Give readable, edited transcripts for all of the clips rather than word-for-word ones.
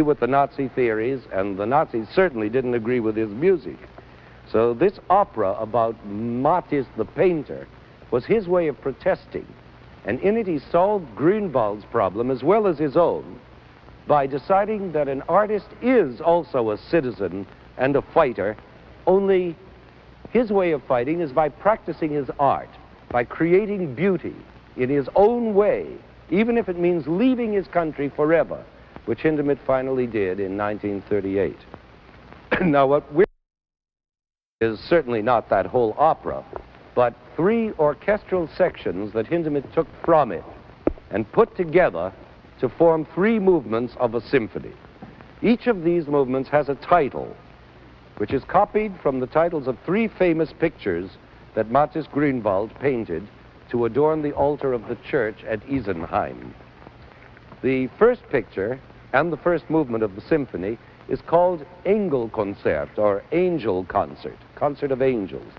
with the Nazi theories, and the Nazis certainly didn't agree with his music. So this opera about Matisse the painter was his way of protesting. And in it he solved Grünwald's problem as well as his own by deciding that an artist is also a citizen and a fighter, only his way of fighting is by practicing his art, by creating beauty in his own way, even if it means leaving his country forever, which Hindemith finally did in 1938. Now, what we're is certainly not that whole opera, but 3 orchestral sections that Hindemith took from it and put together to form 3 movements of a symphony. Each of these movements has a title, which is copied from the titles of 3 famous pictures that Matthias Grünwald painted to adorn the altar of the church at Isenheim. The first picture and the first movement of the symphony is called Engelkonzert, or Angel Concert, Concert of Angels.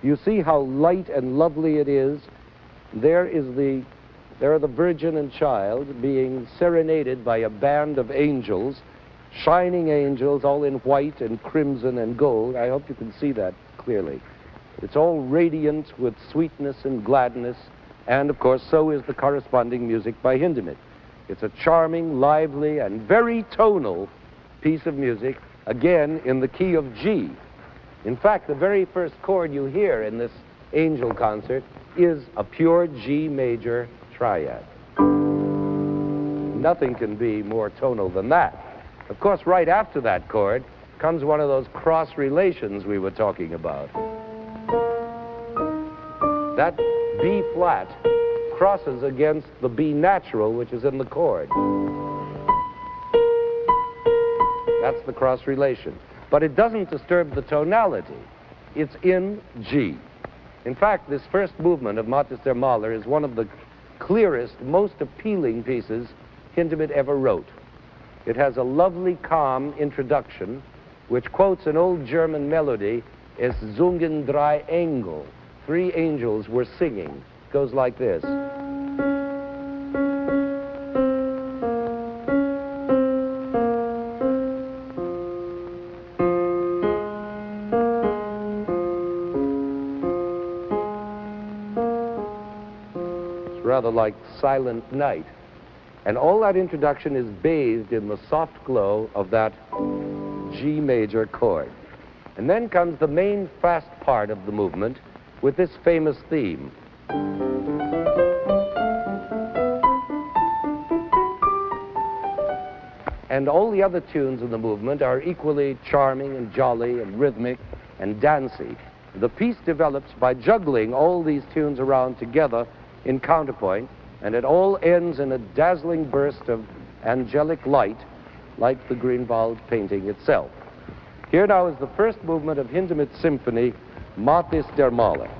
You see how light and lovely it is. There are the Virgin and Child being serenaded by a band of angels, shining angels, all in white and crimson and gold. I hope you can see that clearly. It's all radiant with sweetness and gladness, and of course so is the corresponding music by Hindemith. It's a charming, lively, and very tonal piece of music, again in the key of G. In fact, the very first chord you hear in this Angel Concert is a pure G major triad. Nothing can be more tonal than that. Of course, right after that chord comes one of those cross relations we were talking about. That B flat crosses against the B natural, which is in the chord. That's the cross relation. But it doesn't disturb the tonality. It's in G. In fact, this first movement of Matthias der Maler is one of the clearest, most appealing pieces Hindemith ever wrote. It has a lovely, calm introduction, which quotes an old German melody, Es sungen 3 Engel. 3 angels were singing. It goes like this. Rather like Silent Night. And all that introduction is bathed in the soft glow of that G major chord. And then comes the main fast part of the movement with this famous theme. And all the other tunes in the movement are equally charming and jolly and rhythmic and dancey. The piece develops by juggling all these tunes around together in counterpoint, and it all ends in a dazzling burst of angelic light, like the Grünwald painting itself. Here now is the first movement of Hindemith's symphony, Matthias der Maler.